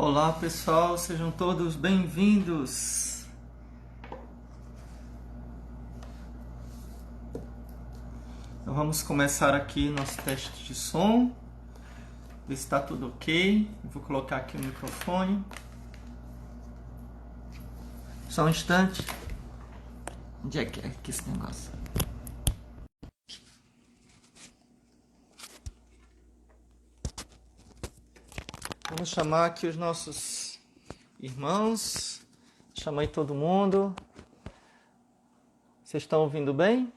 Olá pessoal, sejam todos bem-vindos. Então vamos começar aqui nosso teste de som. Ver se está tudo ok. Vou colocar aqui o microfone. Só um instante. Onde é que esse negócio? Vamos chamar aqui os nossos irmãos. Chamei todo mundo. Vocês estão ouvindo bem?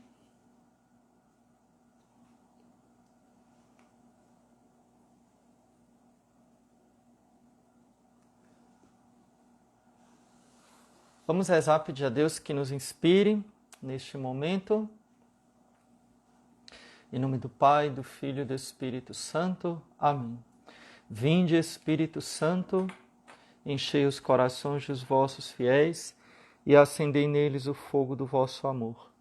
Vamos rezar, pedir a Deus que nos inspire neste momento. Em nome do Pai, do Filho e do Espírito Santo. Amém. Vinde, Espírito Santo, enchei os corações dos vossos fiéis e acendei neles o fogo do vosso amor.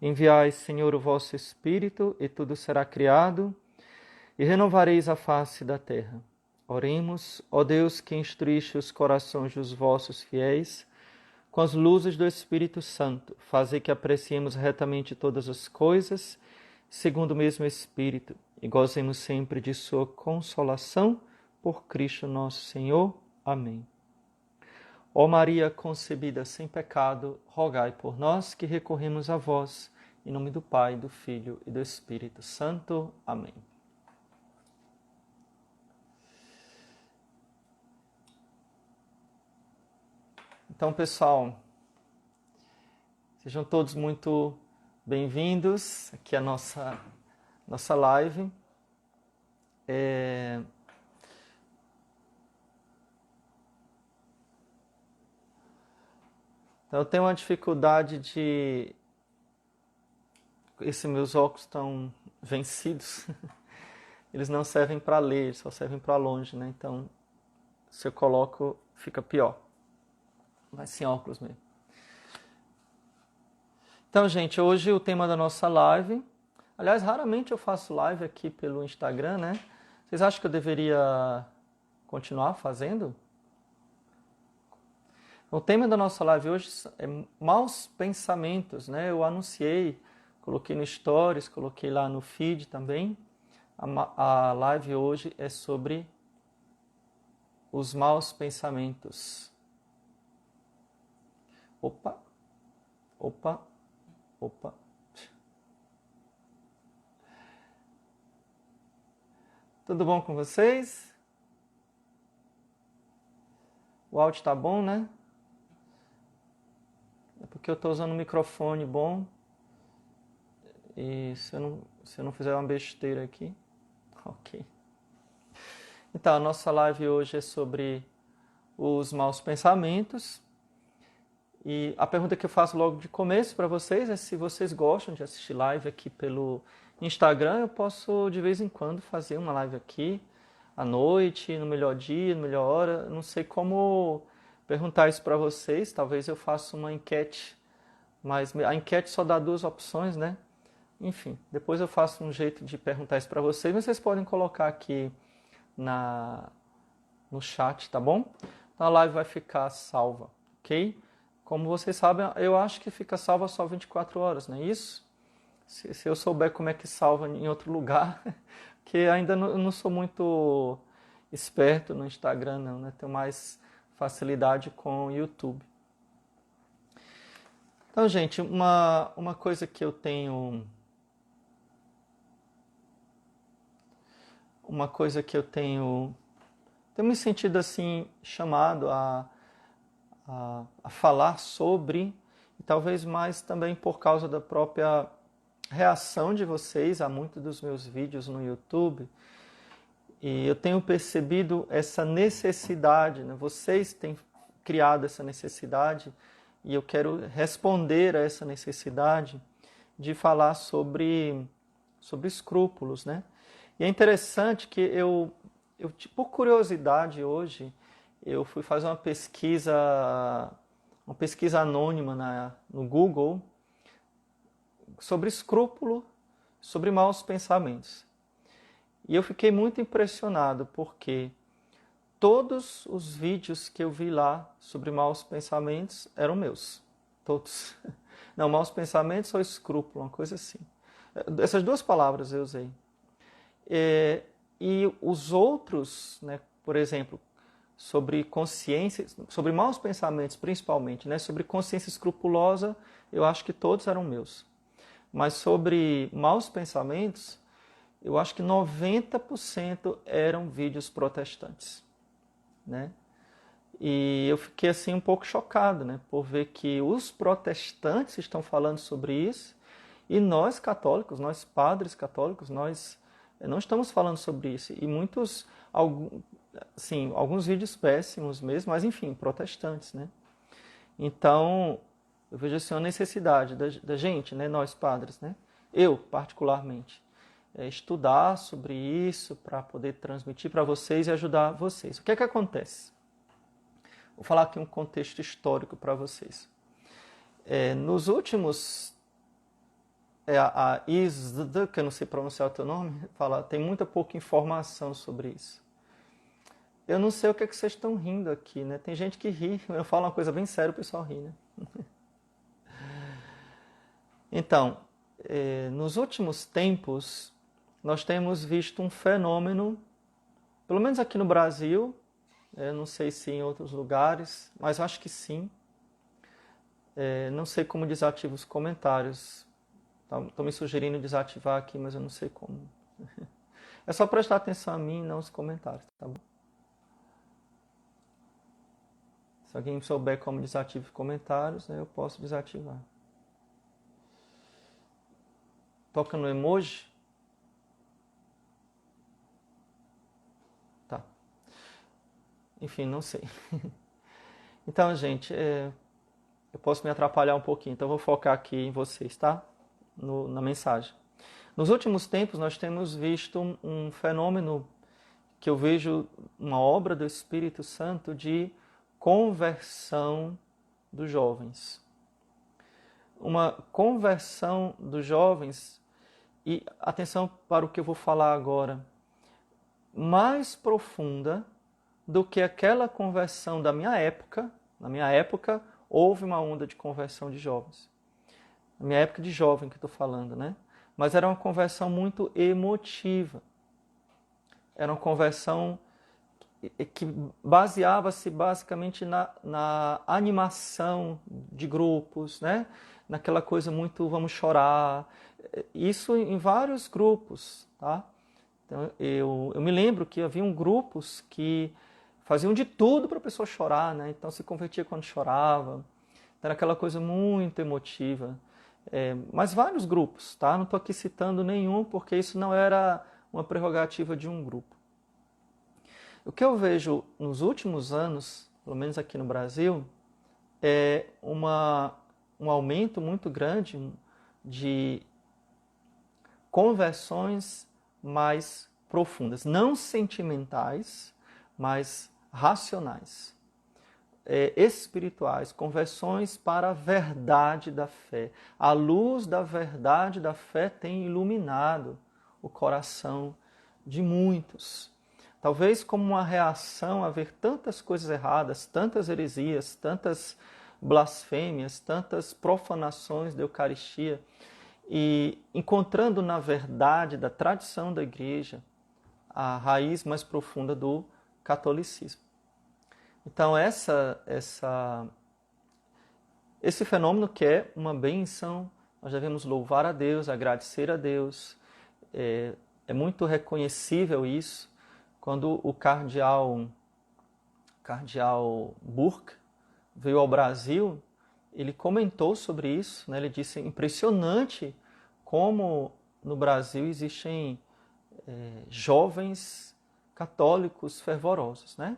Enviai, Senhor, o vosso Espírito, e tudo será criado, e renovareis a face da terra. Oremos, ó Deus, que instruíste os corações dos vossos fiéis, com as luzes do Espírito Santo, fazei que apreciemos retamente todas as coisas, segundo o mesmo Espírito, e gozemos sempre de sua consolação, por Cristo nosso Senhor. Amém. Ó Maria concebida sem pecado, rogai por nós que recorremos a vós, em nome do Pai, do Filho e do Espírito Santo. Amém. Então, pessoal, sejam todos muito bem-vindos aqui à nossa live. Então, eu tenho uma dificuldade de... Esses meus óculos estão vencidos. Eles não servem para ler, só servem para longe, né? Então, se eu coloco, fica pior. Mas sem óculos mesmo. Então, gente, hoje o tema da nossa live... Aliás, raramente eu faço live aqui pelo Instagram, né? Vocês acham que eu deveria continuar fazendo? O tema da nossa live hoje é maus pensamentos, né? Eu anunciei, coloquei no Stories, coloquei lá no feed também. A live hoje é sobre os maus pensamentos. Opa. Tudo bom com vocês? O áudio tá bom, né? É porque eu estou usando um microfone bom. E se eu não fizer uma besteira aqui... Ok. Então, a nossa live hoje é sobre os maus pensamentos. E a pergunta que eu faço logo de começo para vocês é se vocês gostam de assistir live aqui pelo Instagram. Eu posso, de vez em quando, fazer uma live aqui, à noite, no melhor dia, na melhor hora. Não sei como perguntar isso para vocês. Talvez eu faça uma enquete, mas a enquete só dá duas opções, né? Enfim, depois eu faço um jeito de perguntar isso para vocês, mas vocês podem colocar aqui no chat, tá bom? Então a live vai ficar salva, ok? Como vocês sabem, eu acho que fica salva só 24 horas, não é isso? Se eu souber como é que salva em outro lugar, que ainda não sou muito esperto no Instagram, não, né? Tenho mais facilidade com o YouTube. Então, gente, uma coisa que eu tenho... Tenho me sentido assim, chamado a falar sobre, e talvez mais também por causa da própria reação de vocês a muitos dos meus vídeos no YouTube. E eu tenho percebido essa necessidade, né? Vocês têm criado essa necessidade, e eu quero responder a essa necessidade de falar sobre escrúpulos, né? E é interessante que eu, por curiosidade hoje, eu fui fazer uma pesquisa anônima no Google sobre escrúpulo, sobre maus pensamentos. E eu fiquei muito impressionado porque todos os vídeos que eu vi lá sobre maus pensamentos eram meus. Todos. Não, maus pensamentos ou escrúpulo, uma coisa assim. Essas duas palavras eu usei. E os outros, né, por exemplo, sobre consciência, sobre maus pensamentos principalmente, né, sobre consciência escrupulosa, eu acho que todos eram meus. Mas sobre maus pensamentos, eu acho que 90% eram vídeos protestantes, né? E eu fiquei assim um pouco chocado, né, por ver que os protestantes estão falando sobre isso e nós católicos, nós padres católicos, nós não estamos falando sobre isso. E muitos, sim, alguns vídeos péssimos mesmo, mas enfim, protestantes, né? Então, eu vejo assim uma necessidade da gente, né, nós padres, né? Eu, particularmente, estudar sobre isso para poder transmitir para vocês e ajudar vocês. O que é que acontece? Vou falar aqui um contexto histórico para vocês. Nos últimos... a ISD, que eu não sei pronunciar o teu nome, tem muita pouca informação sobre isso. Eu não sei o que é que vocês estão rindo aqui, né? Tem gente que ri, eu falo uma coisa bem séria, o pessoal ri, né? Então, nos últimos tempos, nós temos visto um fenômeno, pelo menos aqui no Brasil, eu não sei se em outros lugares, mas eu acho que sim. Não sei como desativo os comentários. Estão me sugerindo desativar aqui, mas eu não sei como. É só prestar atenção a mim e não aos comentários, tá bom? Se alguém souber como desativar os comentários, eu posso desativar. Toca no emoji. Tá. Enfim, não sei. Então, gente, eu posso me atrapalhar um pouquinho, então eu vou focar aqui em vocês, tá? Na mensagem. Nos últimos tempos, nós temos visto um fenômeno que eu vejo uma obra do Espírito Santo de conversão dos jovens. Uma conversão dos jovens, e atenção para o que eu vou falar agora, mais profunda do que aquela conversão da minha época. Na minha época, houve uma onda de conversão de jovens. Na minha época de jovem que eu estou falando, né? Mas era uma conversão muito emotiva. Era uma conversão que baseava-se basicamente na animação de grupos, né? Naquela coisa muito vamos chorar. Isso em vários grupos, tá? Então, eu me lembro que haviam grupos que faziam de tudo para a pessoa chorar, né? Então se convertia quando chorava. Era aquela coisa muito emotiva. Mas vários grupos, tá? Não estou aqui citando nenhum, porque isso não era uma prerrogativa de um grupo. O que eu vejo nos últimos anos, pelo menos aqui no Brasil, é um aumento muito grande de conversões mais profundas, não sentimentais, mas racionais, espirituais, conversões para a verdade da fé. A luz da verdade da fé tem iluminado o coração de muitos. Talvez como uma reação a ver tantas coisas erradas, tantas heresias, tantas blasfêmias, tantas profanações da Eucaristia, e encontrando na verdade da tradição da Igreja a raiz mais profunda do catolicismo. Então esse fenômeno que é uma bênção, nós devemos louvar a Deus, agradecer a Deus, é muito reconhecível isso. Quando o cardeal Burke veio ao Brasil, ele comentou sobre isso, né? Ele disse, impressionante como no Brasil existem jovens católicos fervorosos, né?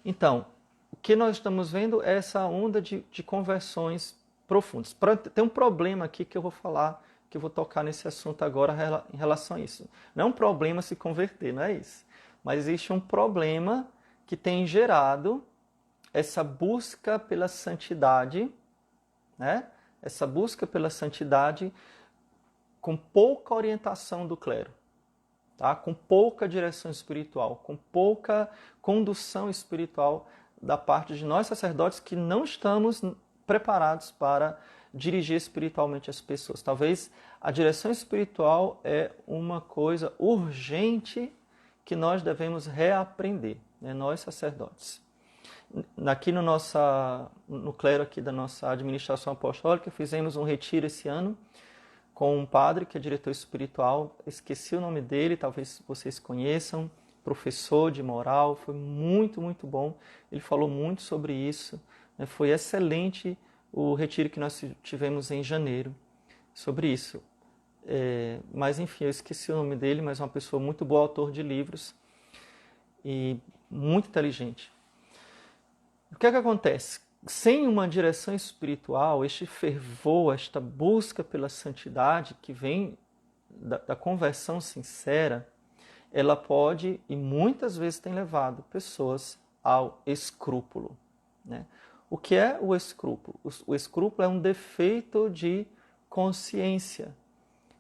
Então, o que nós estamos vendo é essa onda de conversões profundas. Tem um problema aqui que eu vou falar, que eu vou tocar nesse assunto agora em relação a isso. Não é um problema se converter, não é isso. Mas existe um problema que tem gerado essa busca pela santidade, né? Essa busca pela santidade com pouca orientação do clero. tá? Com pouca direção espiritual, com pouca condução espiritual da parte de nós sacerdotes que não estamos preparados para dirigir espiritualmente as pessoas. Talvez a direção espiritual é uma coisa urgente que nós devemos reaprender, né? Nós sacerdotes. Aqui no clero aqui da nossa administração apostólica, fizemos um retiro esse ano com um padre que é diretor espiritual, esqueci o nome dele, talvez vocês conheçam, professor de moral, foi muito, muito bom. Ele falou muito sobre isso, né? Foi excelente o retiro que nós tivemos em janeiro sobre isso. Mas enfim, eu esqueci o nome dele, mas é uma pessoa muito boa, autor de livros e muito inteligente. O que é que acontece? Sem uma direção espiritual, este fervor, esta busca pela santidade que vem da conversão sincera, ela pode e muitas vezes tem levado pessoas ao escrúpulo, né? O que é o escrúpulo? O escrúpulo é um defeito de consciência,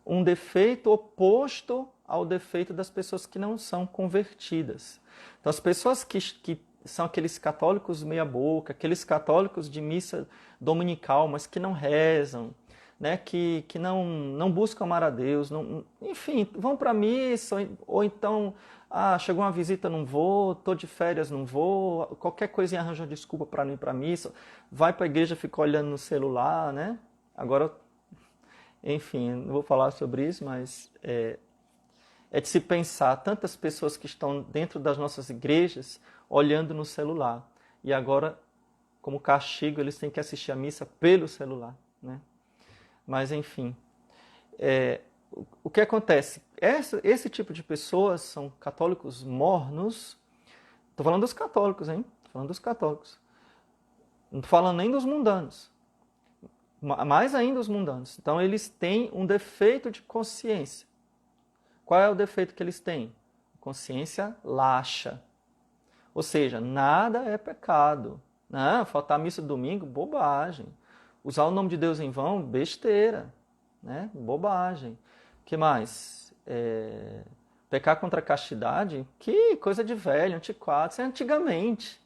um defeito oposto ao defeito das pessoas que não são convertidas. Então, as pessoas que são aqueles católicos meia-boca, aqueles católicos de missa dominical, mas que não rezam, né? que não buscam amar a Deus, enfim, vão para a missa, ou então, chegou uma visita, não vou, estou de férias, não vou, qualquer coisinha arranja desculpa para não ir para a missa, vai para a igreja, fica olhando no celular, né? Agora, enfim, não vou falar sobre isso, mas é de se pensar tantas pessoas que estão dentro das nossas igrejas olhando no celular. E agora, como castigo, eles têm que assistir a missa pelo celular, né? Mas, enfim, o que acontece? Esse tipo de pessoas são católicos mornos. Estou falando dos católicos, hein? Estou falando dos católicos. Não estou falando nem dos mundanos. Mais ainda os mundanos. Então, eles têm um defeito de consciência. Qual é o defeito que eles têm? Consciência laxa. Ou seja, nada é pecado. Não, faltar a missa domingo, bobagem. Usar o nome de Deus em vão, besteira. Né? Bobagem. O que mais? Pecar contra a castidade, que coisa de velho, antiquado. Isso é antigamente.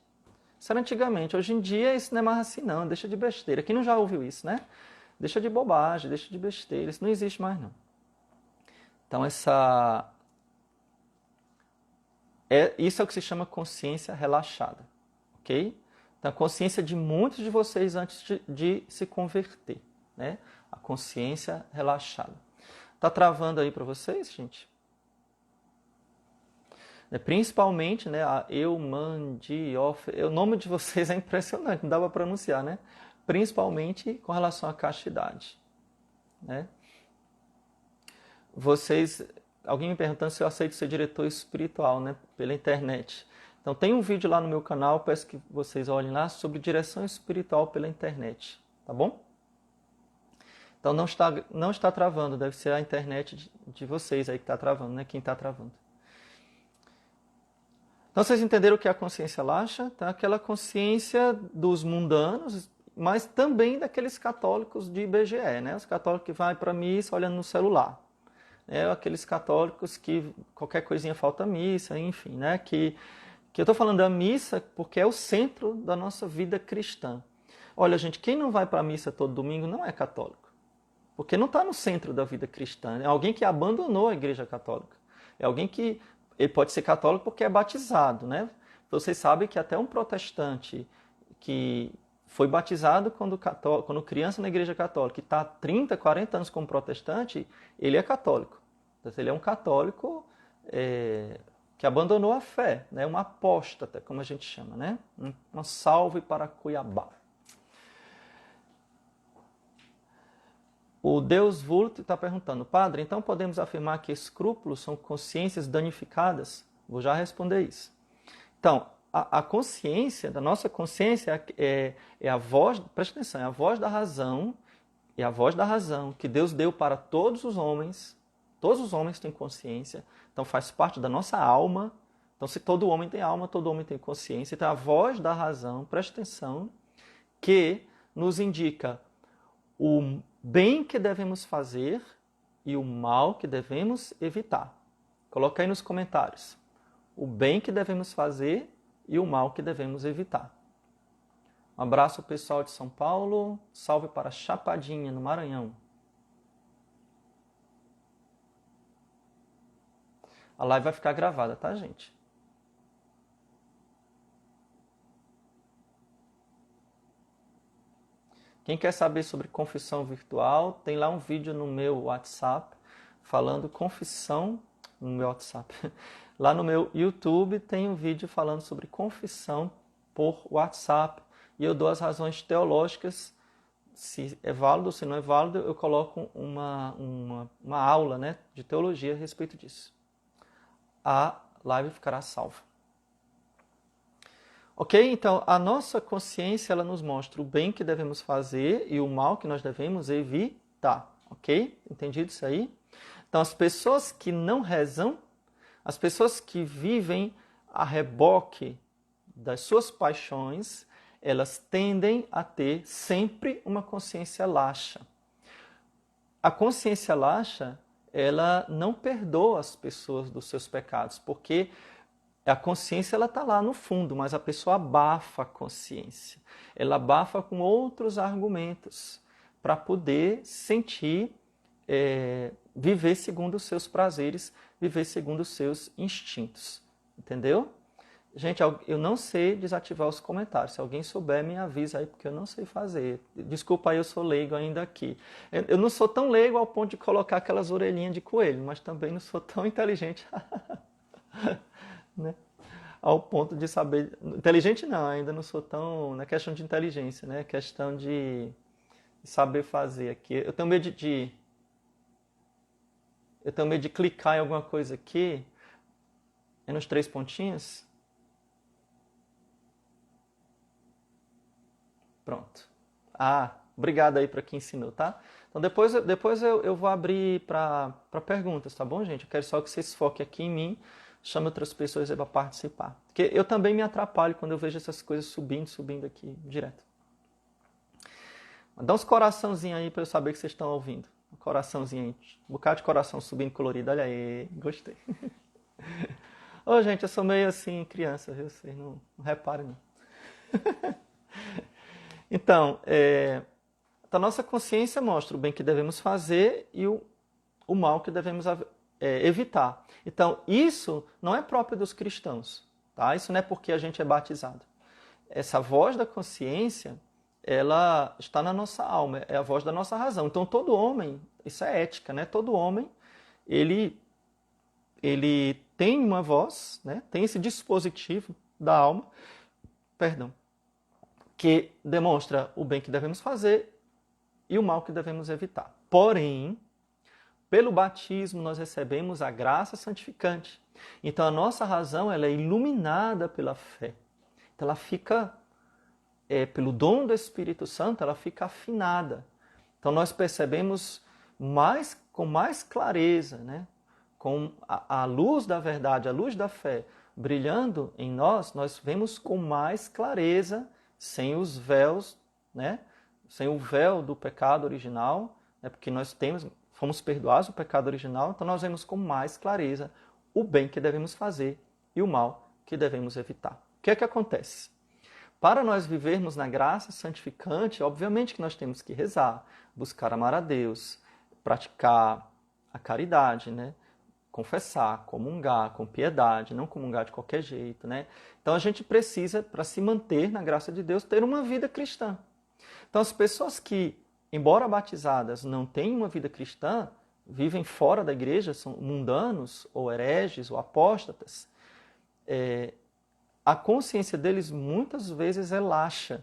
Isso era antigamente. Hoje em dia isso não é mais assim não, deixa de besteira. Quem não já ouviu isso, né? Deixa de bobagem, deixa de besteira. Isso não existe mais não. Então isso é o que se chama consciência relaxada, ok? Então a consciência de muitos de vocês antes de se converter, né? A consciência relaxada. Tá travando aí para vocês, gente? Principalmente, né, a Eumandiofe, o nome de vocês é impressionante, não dá para pronunciar, né? Principalmente com relação à castidade, né? Alguém me perguntando se eu aceito ser diretor espiritual, né, pela internet. Então tem um vídeo lá no meu canal, peço que vocês olhem lá, sobre direção espiritual pela internet, tá bom? Então não está travando, deve ser a internet de vocês aí que está travando, né? Quem está travando. Então vocês entenderam o que é a consciência laxa? Tá? Aquela consciência dos mundanos, mas também daqueles católicos de IBGE, né? Os católicos que vão para a missa olhando no celular. Aqueles católicos que qualquer coisinha falta missa, enfim, né? Que eu estou falando da missa porque é o centro da nossa vida cristã. Olha, gente, quem não vai para a missa todo domingo não é católico, porque não está no centro da vida cristã. É alguém que abandonou a Igreja Católica. É alguém que ele pode ser católico porque é batizado, né? Vocês sabem que até um protestante que foi batizado quando criança na Igreja Católica, e está há 30, 40 anos como protestante, ele é católico. Então, ele é um católico que abandonou a fé, né? Um apóstata, como a gente chama, né? Uma salve para Cuiabá. O Deus Vulto está perguntando, padre, então podemos afirmar que escrúpulos são consciências danificadas? Vou já responder isso. Então, a consciência, da nossa consciência é a voz, presta atenção, é a voz da razão, é a voz da razão que Deus deu para todos os homens têm consciência, então faz parte da nossa alma. Então, se todo homem tem alma, todo homem tem consciência. Então, a voz da razão, presta atenção, que nos indica o bem que devemos fazer e o mal que devemos evitar. Coloca aí nos comentários o bem que devemos fazer e o mal que devemos evitar. Um abraço ao pessoal de São Paulo. Salve para Chapadinha, no Maranhão. A live vai ficar gravada, tá, gente? Quem quer saber sobre confissão virtual, tem lá um vídeo no meu WhatsApp falando confissão no meu WhatsApp. Lá no meu YouTube tem um vídeo falando sobre confissão por WhatsApp e eu dou as razões teológicas, se é válido ou se não é válido, eu coloco uma aula, né, de teologia a respeito disso. A live ficará salva. Ok? Então, a nossa consciência ela nos mostra o bem que devemos fazer e o mal que nós devemos evitar. Ok? Entendido isso aí? Então, as pessoas que não rezam, as pessoas que vivem a reboque das suas paixões, elas tendem a ter sempre uma consciência laxa. A consciência laxa, ela não perdoa as pessoas dos seus pecados, porque a consciência ela está lá no fundo, mas a pessoa abafa a consciência. Ela abafa com outros argumentos para poder sentir, viver segundo os seus prazeres, viver segundo os seus instintos. Entendeu? Gente, eu não sei desativar os comentários. Se alguém souber, me avisa aí, porque eu não sei fazer. Desculpa aí, eu sou leigo ainda aqui. Eu não sou tão leigo ao ponto de colocar aquelas orelhinhas de coelho, mas também não sou tão inteligente, né? Ao ponto de saber... Inteligente não, ainda não sou tão... Não é questão de inteligência, né? É questão de saber fazer aqui. Eu tenho medo de clicar em alguma coisa aqui, nos 3 pontinhos. Pronto. Obrigado aí para quem ensinou, tá? Então depois eu vou abrir para perguntas, tá bom, gente? Eu quero só que vocês foquem aqui em mim, chame outras pessoas aí para participar. Porque eu também me atrapalho quando eu vejo essas coisas subindo aqui direto. Dá uns coraçãozinhos aí para eu saber que vocês estão ouvindo. Um coraçãozinho aí. Um bocado de coração subindo colorido. Olha aí, gostei. Ô, gente, eu sou meio assim, criança, viu? Vocês não reparem, não. Então, a nossa consciência mostra o bem que devemos fazer e o mal que devemos evitar. Então, isso não é próprio dos cristãos, tá? Isso não é porque a gente é batizado. Essa voz da consciência, ela está na nossa alma, é a voz da nossa razão. Então, todo homem, isso é ética, né? Todo homem, ele tem uma voz, né? Tem esse dispositivo da alma, que demonstra o bem que devemos fazer e o mal que devemos evitar. Porém, pelo batismo nós recebemos a graça santificante. Então a nossa razão ela é iluminada pela fé. Então ela fica, pelo dom do Espírito Santo, ela fica afinada. Então nós percebemos com mais clareza, né? Com a luz da verdade, a luz da fé brilhando em nós, nós vemos com mais clareza, sem os véus, né? Sem o véu do pecado original, né? Porque nós fomos perdoados do pecado original, então nós vemos com mais clareza o bem que devemos fazer e o mal que devemos evitar. O que é que acontece? Para nós vivermos na graça santificante, obviamente que nós temos que rezar, buscar amar a Deus, praticar a caridade, né? Confessar, comungar com piedade, não comungar de qualquer jeito, né? Então a gente precisa, para se manter na graça de Deus, ter uma vida cristã. Então as pessoas que, embora batizadas, não têm uma vida cristã, vivem fora da igreja, são mundanos, ou hereges, ou apóstatas, a consciência deles muitas vezes é laxa,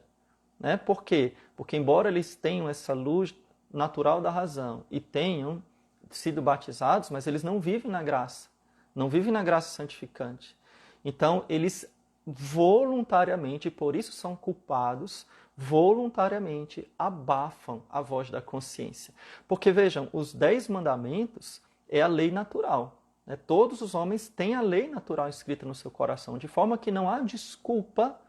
né? Por quê? Porque embora eles tenham essa luz natural da razão e tenham sido batizados, mas eles não vivem na graça, não vivem na graça santificante. Então, eles voluntariamente, e por isso são culpados, voluntariamente abafam a voz da consciência. Porque, vejam, os 10 mandamentos é a lei natural, né? Todos os homens têm a lei natural escrita no seu coração, de forma que não há desculpa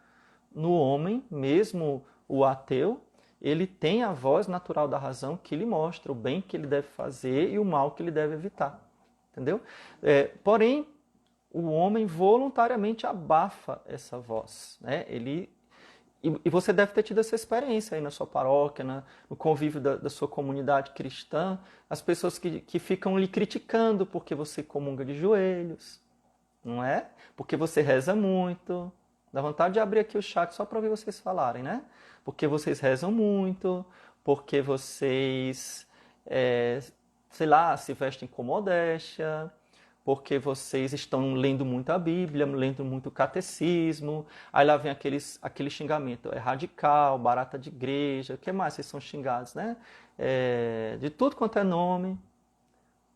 no homem, mesmo o ateu, ele tem a voz natural da razão que lhe mostra o bem que ele deve fazer e o mal que ele deve evitar. entendeu? Porém, o homem voluntariamente abafa essa voz, né? E você deve ter tido essa experiência aí na sua paróquia, no convívio da sua comunidade cristã, as pessoas que ficam lhe criticando porque você comunga de joelhos, não é? Porque você reza muito. Dá vontade de abrir aqui o chat só para ouvir vocês falarem, né? Porque vocês rezam muito, porque vocês, sei lá, se vestem com modéstia, porque vocês estão lendo muito a Bíblia, lendo muito o catecismo, aí lá vem aquele xingamento, é radical, barata de igreja, o que mais vocês são xingados, né? De tudo quanto é nome.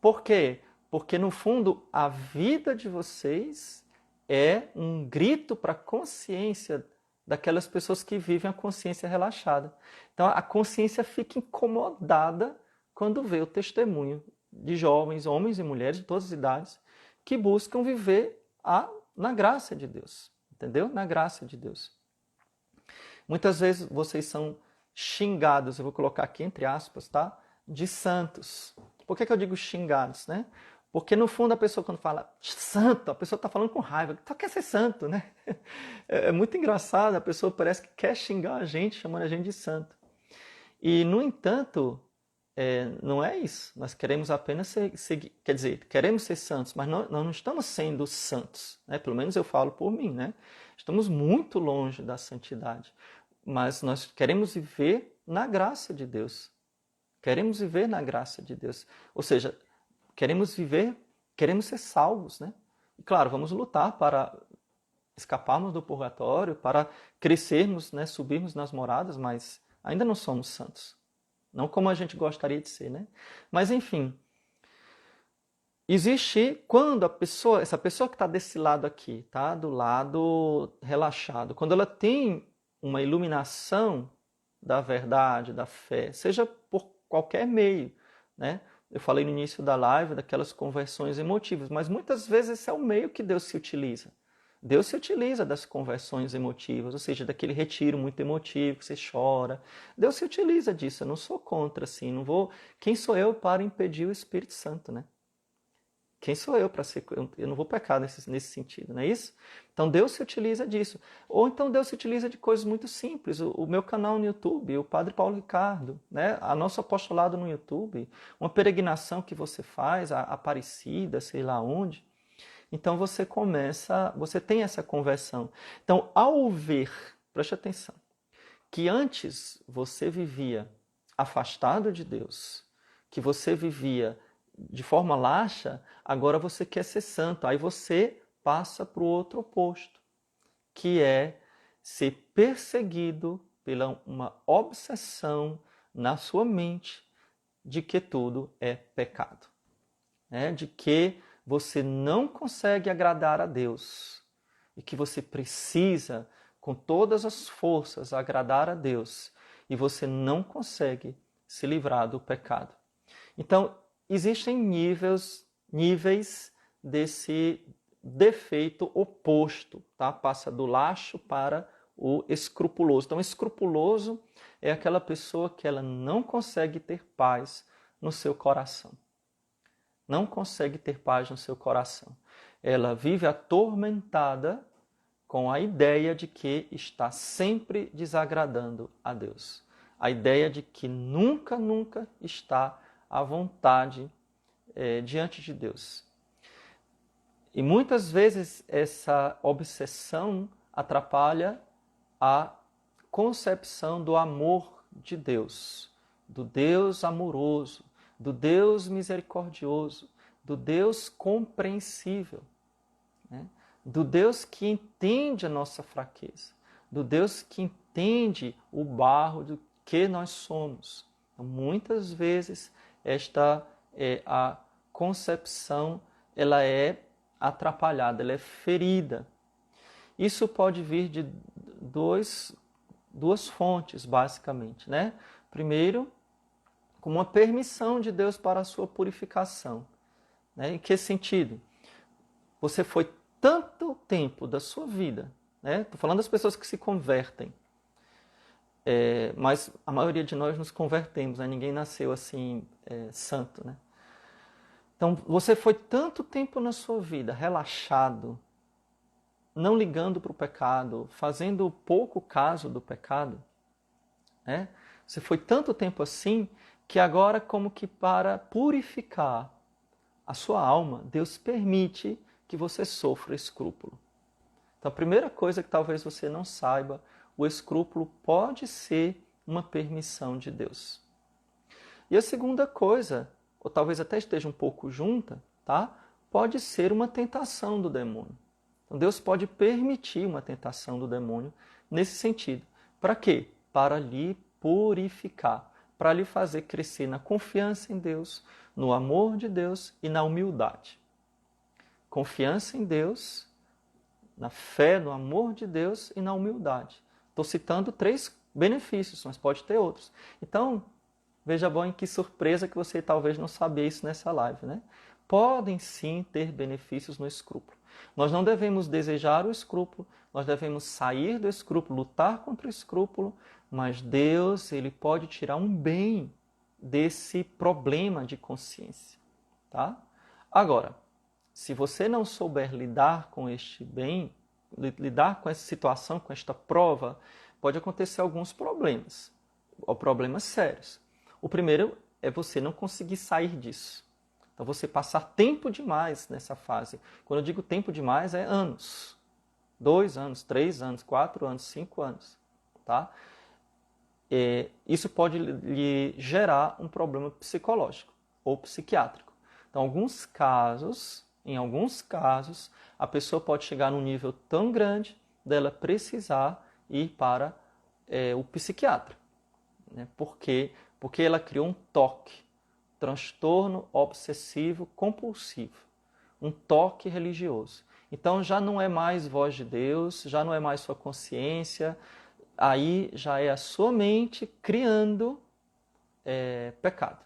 Por quê? Porque, no fundo, a vida de vocês é um grito para a consciência daquelas pessoas que vivem a consciência relaxada. Então, a consciência fica incomodada quando vê o testemunho de jovens, homens e mulheres de todas as idades, que buscam viver na graça de Deus. Entendeu? Na graça de Deus. Muitas vezes vocês são xingados, eu vou colocar aqui entre aspas, tá? De santos. Por que eu digo xingados, né? Porque no fundo a pessoa quando fala santo, a pessoa está falando com raiva, só quer ser santo, né? É muito engraçado, a pessoa parece que quer xingar a gente, chamando a gente de santo. E, no entanto, não é isso. Nós queremos apenas quer dizer, queremos ser santos, mas nós não estamos sendo santos, né? Pelo menos eu falo por mim, né? Estamos muito longe da santidade, mas nós queremos viver na graça de Deus. Queremos viver na graça de Deus. Ou seja, queremos ser salvos, né? E claro, vamos lutar para escaparmos do purgatório, para crescermos, né, subirmos nas moradas, mas ainda não somos santos. Não como a gente gostaria de ser, né? Mas enfim, existe quando essa pessoa que está desse lado aqui, tá? Do lado relaxado, quando ela tem uma iluminação da verdade, da fé, seja por qualquer meio, né? Eu falei no início da live daquelas conversões emotivas, mas muitas vezes esse é o meio que Deus se utiliza. Deus se utiliza das conversões emotivas, ou seja, daquele retiro muito emotivo que você chora. Deus se utiliza disso, eu não sou contra, assim, não vou... Quem sou eu para impedir o Espírito Santo, né? Quem sou eu para ser... Eu não vou pecar nesse sentido, não é isso? Então Deus se utiliza disso. Ou então Deus se utiliza de coisas muito simples. O meu canal no YouTube, o Padre Paulo Ricardo, né? A nosso apostolado no YouTube, uma peregrinação que você faz, a Aparecida, sei lá onde. Então você tem essa conversão. Então, ao ver, preste atenção, que antes você vivia afastado de Deus, que você vivia de forma laxa, agora você quer ser santo. Aí você passa para o outro oposto, que é ser perseguido pela uma obsessão na sua mente de que tudo é pecado, né? De que você não consegue agradar a Deus e que você precisa, com todas as forças, agradar a Deus e você não consegue se livrar do pecado. Então, existem níveis desse defeito oposto, tá? Passa do laxo para o escrupuloso. Então, escrupuloso é aquela pessoa que ela não consegue ter paz no seu coração. Não consegue ter paz no seu coração. Ela vive atormentada com a ideia de que está sempre desagradando a Deus. A ideia de que nunca está à vontade diante de Deus. E muitas vezes essa obsessão atrapalha a concepção do amor de Deus, do Deus amoroso, do Deus misericordioso, do Deus compreensível, né? Do Deus que entende a nossa fraqueza, do Deus que entende o barro do que nós somos. Então, muitas vezes a concepção ela é atrapalhada, ela é ferida. Isso pode vir de duas fontes, basicamente, né? Primeiro, como uma permissão de Deus para a sua purificação. Né? Em que sentido? Você foi tanto tempo da sua vida, né? Estou falando das pessoas que se convertem, mas a maioria de nós nos convertemos, né? Ninguém nasceu assim santo, né? Então, você foi tanto tempo na sua vida relaxado, não ligando para o pecado, fazendo pouco caso do pecado, né? Você foi tanto tempo assim que agora, como que para purificar a sua alma, Deus permite que você sofra escrúpulo. Então, a primeira coisa que talvez você não saiba, o escrúpulo pode ser uma permissão de Deus. E a segunda coisa, ou talvez até esteja um pouco junta, tá? Pode ser uma tentação do demônio. Então, Deus pode permitir uma tentação do demônio nesse sentido. Para quê? Para lhe purificar, para lhe fazer crescer na confiança em Deus, no amor de Deus e na humildade. Confiança em Deus, na fé, no amor de Deus e na humildade. Estou citando 3 benefícios, mas pode ter outros. Então, veja bem que surpresa que você talvez não sabia isso nessa live, né? Podem sim ter benefícios no escrúpulo. Nós não devemos desejar o escrúpulo, nós devemos sair do escrúpulo, lutar contra o escrúpulo, mas Deus, ele pode tirar um bem desse problema de consciência, tá? Agora, se você não souber lidar com este bem, lidar com essa situação, com esta prova, pode acontecer alguns problemas, ou problemas sérios. O primeiro é você não conseguir sair disso. Então, você passar tempo demais nessa fase. Quando eu digo tempo demais, é anos. 2 anos, 3 anos, 4 anos, 5 anos. Tá? Isso pode lhe gerar um problema psicológico ou psiquiátrico. Então, em alguns casos, a pessoa pode chegar num nível tão grande dela precisar ir para o psiquiatra. Né? Porque ela criou um TOC, transtorno obsessivo compulsivo, um toque religioso. Então já não é mais voz de Deus, já não é mais sua consciência, aí já é a sua mente criando pecado.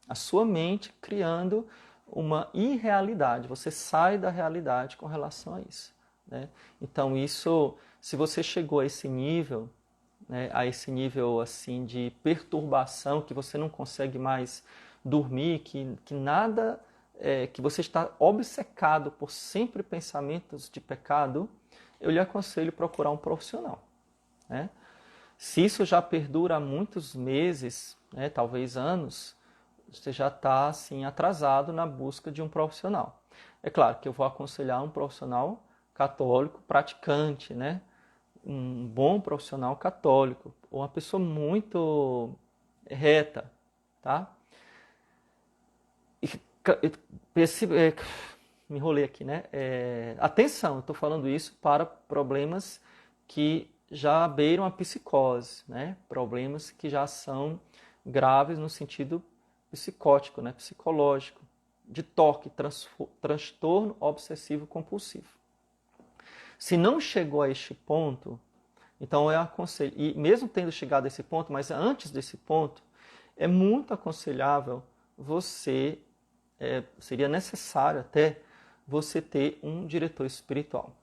A sua mente criando uma irrealidade. Você sai da realidade com relação a isso. Né? Então isso, se você chegou a esse nível, né, a esse nível assim de perturbação, que você não consegue mais dormir, que nada, que você está obcecado por sempre pensamentos de pecado, eu lhe aconselho procurar um profissional. Né? Se isso já perdura há muitos meses, né, talvez anos, você já está assim, atrasado na busca de um profissional. É claro que eu vou aconselhar um profissional católico praticante, né? Um bom profissional católico, ou uma pessoa muito reta, tá? Me enrolei aqui, né? Atenção, eu estou falando isso para problemas que já beiram a psicose, né? Problemas que já são graves no sentido psicótico, né? Psicológico, de toque, transtorno obsessivo compulsivo. Se não chegou a este ponto, então eu aconselho, e mesmo tendo chegado a esse ponto, mas antes desse ponto, é muito aconselhável você, seria necessário até você ter um diretor espiritual.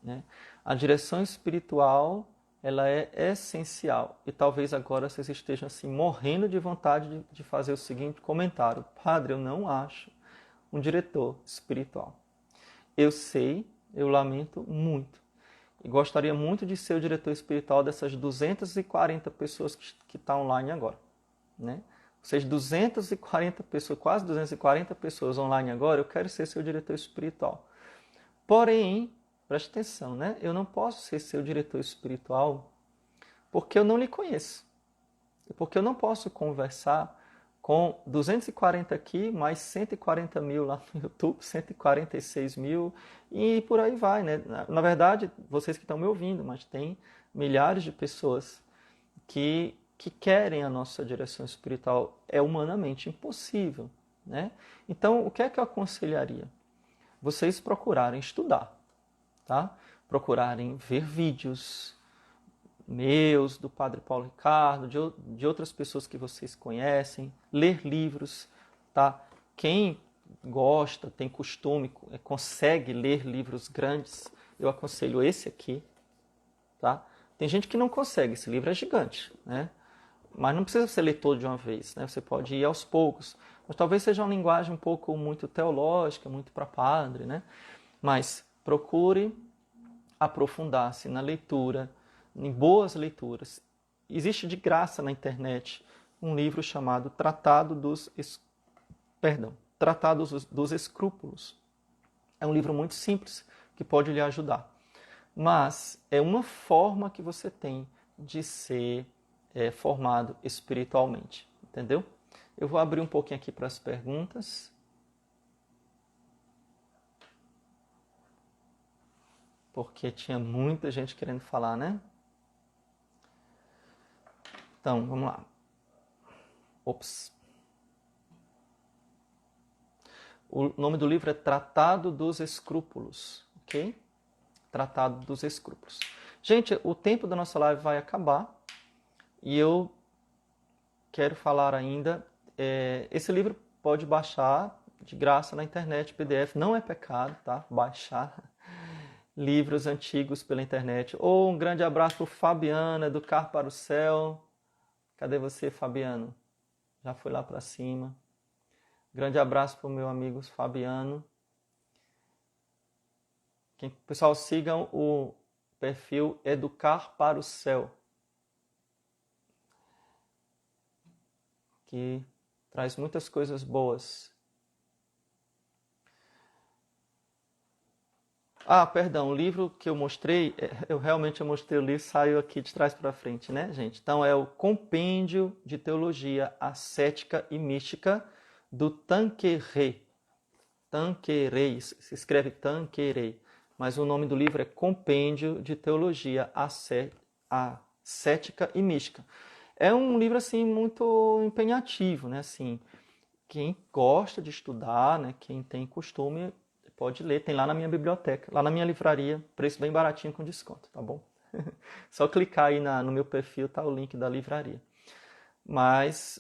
Né? A direção espiritual, ela é essencial. E talvez agora vocês estejam assim, morrendo de vontade de fazer o seguinte comentário: Padre, eu não acho um diretor espiritual. Eu sei, eu lamento muito. E gostaria muito de ser o diretor espiritual dessas 240 pessoas que estão online agora. Né? Ou seja, 240 pessoas, quase 240 pessoas online agora, eu quero ser seu diretor espiritual. Porém, preste atenção, né? Eu não posso ser seu diretor espiritual porque eu não lhe conheço. E porque eu não posso conversar com 240 aqui, mais 140 mil lá no YouTube, 146 mil e por aí vai, né? Na verdade, vocês que estão me ouvindo, mas tem milhares de pessoas que querem a nossa direção espiritual. É humanamente impossível, né? Então, o que é que eu aconselharia? Vocês procurarem estudar, tá? Procurarem ver vídeos meus, do Padre Paulo Ricardo, de outras pessoas que vocês conhecem, ler livros, tá? Quem gosta, tem costume, consegue ler livros grandes, eu aconselho esse aqui, tá? Tem gente que não consegue, esse livro é gigante, né? Mas não precisa você ler todo de uma vez, né? Você pode ir aos poucos. Mas talvez seja uma linguagem um pouco muito teológica, muito para padre, né? Mas procure aprofundar-se na leitura, em boas leituras. Existe de graça na internet um livro chamado Tratado dos Escrúpulos. É um livro muito simples que pode lhe ajudar. Mas é uma forma que você tem de ser formado espiritualmente, entendeu? Eu vou abrir um pouquinho aqui para as perguntas. Porque tinha muita gente querendo falar, né? Então, vamos lá. Ops. O nome do livro é Tratado dos Escrúpulos, ok? Tratado dos Escrúpulos. Gente, o tempo da nossa live vai acabar e eu quero falar ainda. Esse livro pode baixar de graça na internet, PDF, não é pecado, tá? Baixar livros antigos pela internet. Ou um grande abraço para o Fabiano, Educar para o Céu. Cadê você, Fabiano? Já foi lá para cima. Grande abraço para o meu amigo Fabiano. Pessoal, sigam o perfil Educar para o Céu, que traz muitas coisas boas. Ah, perdão, o livro que eu mostrei, eu realmente mostrei o livro, saiu aqui de trás para frente, né, gente? Então é o Compêndio de Teologia Ascética e Mística do Tanqueray. Tanqueray, se escreve Tanqueray, mas o nome do livro é Compêndio de Teologia Ascética e Mística. É um livro assim muito empenhativo, né? Assim, quem gosta de estudar, né, quem tem costume, pode ler, tem lá na minha biblioteca, lá na minha livraria, preço bem baratinho com desconto, tá bom? Só clicar aí no meu perfil, tá o link da livraria. Mas,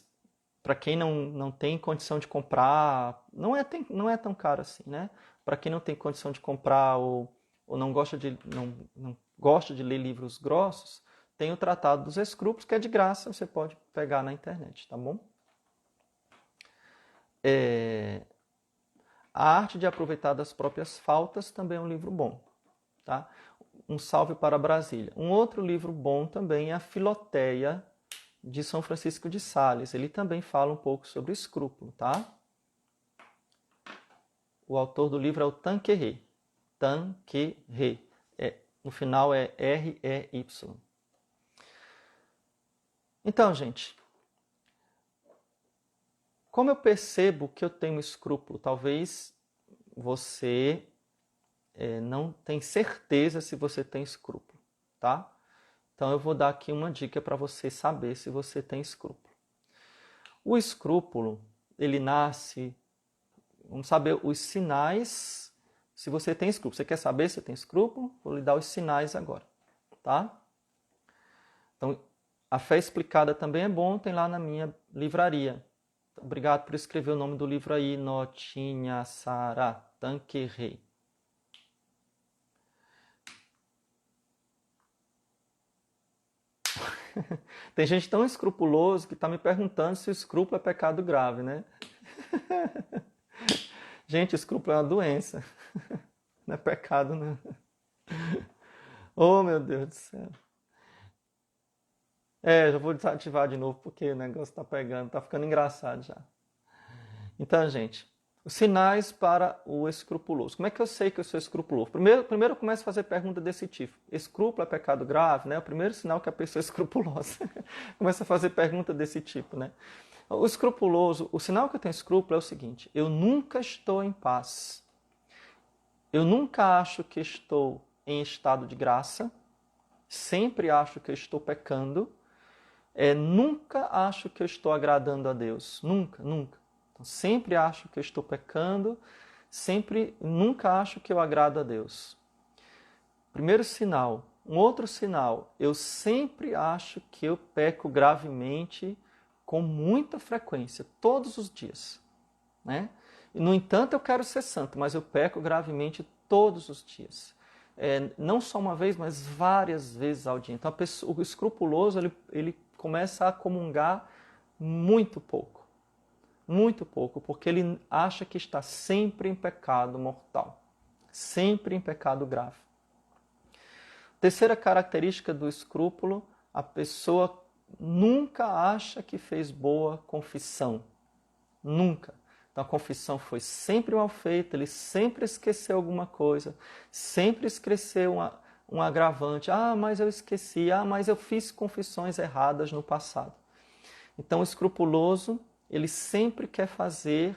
para quem não tem condição de comprar, não é tão caro assim, né? Para quem não tem condição de comprar ou não gosta de ler livros grossos, tem o Tratado dos Escrúpulos, que é de graça, você pode pegar na internet, tá bom? A Arte de Aproveitar das Próprias Faltas também é um livro bom. Tá? Um salve para Brasília. Um outro livro bom também é a Filoteia, de São Francisco de Sales. Ele também fala um pouco sobre escrúpulo. Tá? O autor do livro é o Tanqueray. Tanqueray. No final é R-E-Y. Então, gente, como eu percebo que eu tenho escrúpulo? Talvez você não tem certeza se você tem escrúpulo, tá? Então eu vou dar aqui uma dica para você saber se você tem escrúpulo. O escrúpulo, ele nasce... Vamos saber os sinais se você tem escrúpulo. Você quer saber se tem escrúpulo? Vou lhe dar os sinais agora, tá? Então, a Fé Explicada também é bom, tem lá na minha livraria. Obrigado por escrever o nome do livro aí, Notinha Sara Tanqueray. Tem gente tão escrupuloso que está me perguntando se o escrúpulo é pecado grave, né? Gente, escrúpulo é uma doença. Não é pecado, não. Oh, meu Deus do céu. Já vou desativar de novo porque o negócio está pegando, está ficando engraçado já. Então, gente, os sinais para o escrupuloso. Como é que eu sei que eu sou escrupuloso? Primeiro eu começo a fazer pergunta desse tipo. Escrúpulo é pecado grave, né? É o primeiro sinal que a pessoa é escrupulosa. Começa a fazer pergunta desse tipo, né? O escrupuloso, o sinal que eu tenho escrúpulo é o seguinte: eu nunca estou em paz. Eu nunca acho que estou em estado de graça. Sempre acho que eu estou pecando. Nunca acho que eu estou agradando a Deus. Nunca, nunca. Então, sempre acho que eu estou pecando, nunca acho que eu agrado a Deus. Primeiro sinal. Um outro sinal, eu sempre acho que eu peco gravemente com muita frequência, todos os dias. Né? No entanto, eu quero ser santo, mas eu peco gravemente todos os dias. Não só uma vez, mas várias vezes ao dia. Então, o escrupuloso ele começa a comungar muito pouco. muito pouco, porque ele acha que está sempre em pecado mortal, sempre em pecado grave. Terceira característica do escrúpulo, a pessoa nunca acha que fez boa confissão. Nunca. Então a confissão foi sempre mal feita, ele sempre esqueceu alguma coisa, sempre esqueceu um agravante. Ah, mas eu esqueci. Ah, mas eu fiz confissões erradas no passado. Então o escrupuloso, ele sempre quer fazer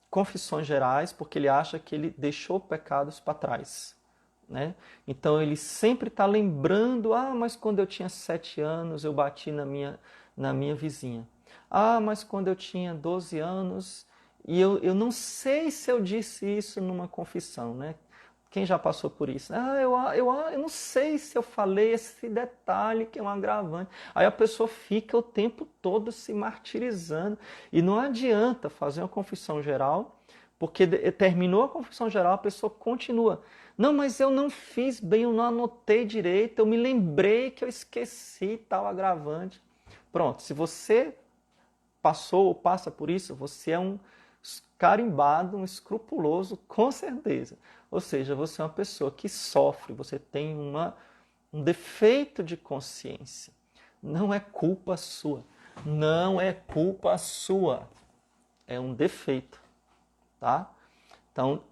confissões gerais, porque ele acha que ele deixou pecados para trás. Né? Então ele sempre está lembrando, mas quando eu tinha 7 anos eu bati na minha vizinha. Ah, mas quando eu tinha 12 anos, e eu não sei se eu disse isso numa confissão, né? Quem já passou por isso? Eu não sei se eu falei esse detalhe que é um agravante. Aí a pessoa fica o tempo todo se martirizando. E não adianta fazer uma confissão geral, porque terminou a confissão geral, a pessoa continua. Não, mas eu não fiz bem, eu não anotei direito, eu me lembrei que eu esqueci tal agravante. Pronto, se você passou ou passa por isso, você é um carimbado, um escrupuloso, com certeza. Ou seja, você é uma pessoa que sofre, você tem um defeito de consciência. Não é culpa sua. Não é culpa sua. É um defeito. Tá? Então,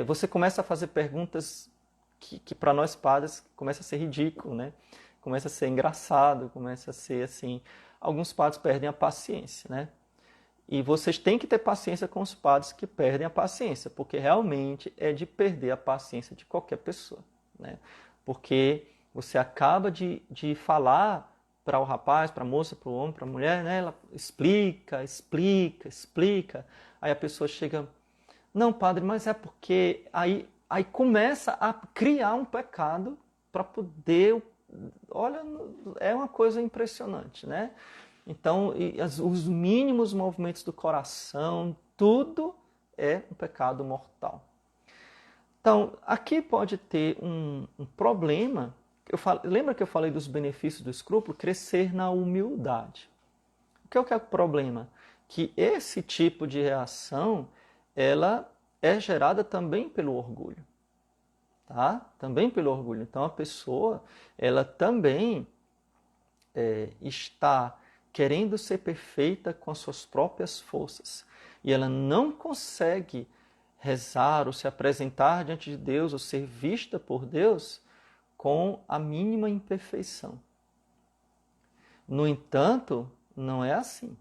você começa a fazer perguntas que para nós padres começa a ser ridículo, né? Começa a ser engraçado, começa a ser assim... Alguns padres perdem a paciência, né? E vocês têm que ter paciência com os padres que perdem a paciência, porque realmente é de perder a paciência de qualquer pessoa, né? Porque você acaba de falar para o rapaz, para a moça, para o homem, para a mulher, né? Ela explica, aí a pessoa chega... Não, padre, mas é porque aí começa a criar um pecado para poder... Olha, é uma coisa impressionante, né? Então, os mínimos movimentos do coração, tudo é um pecado mortal. Então, aqui pode ter um problema. Lembra que eu falei dos benefícios do escrúpulo? Crescer na humildade. O que é o problema? Que esse tipo de reação, ela é gerada também pelo orgulho. Tá? Também pelo orgulho. Então a pessoa, ela também está querendo ser perfeita com as suas próprias forças. E ela não consegue rezar ou se apresentar diante de Deus ou ser vista por Deus com a mínima imperfeição. No entanto, não é assim.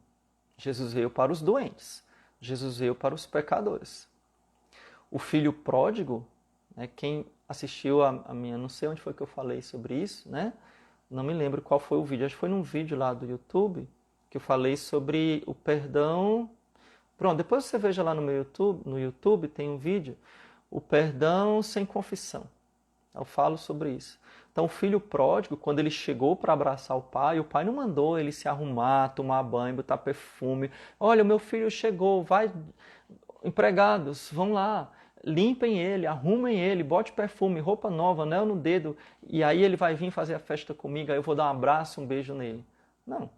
Jesus veio para os doentes. Jesus veio para os pecadores. O filho pródigo, né, quem assistiu a minha, não sei onde foi que eu falei sobre isso, né? Não me lembro qual foi o vídeo, acho que foi num vídeo lá do YouTube, que eu falei sobre o perdão. Pronto, depois você veja lá no YouTube tem um vídeo, o perdão sem confissão. Eu falo sobre isso. Então o filho pródigo, quando ele chegou para abraçar o pai não mandou ele se arrumar, tomar banho, botar perfume. Olha, o meu filho chegou, vai, empregados, vão lá, limpem ele, arrumem ele, bote perfume, roupa nova, anel no dedo, e aí ele vai vir fazer a festa comigo, aí eu vou dar um abraço, um beijo nele. Não.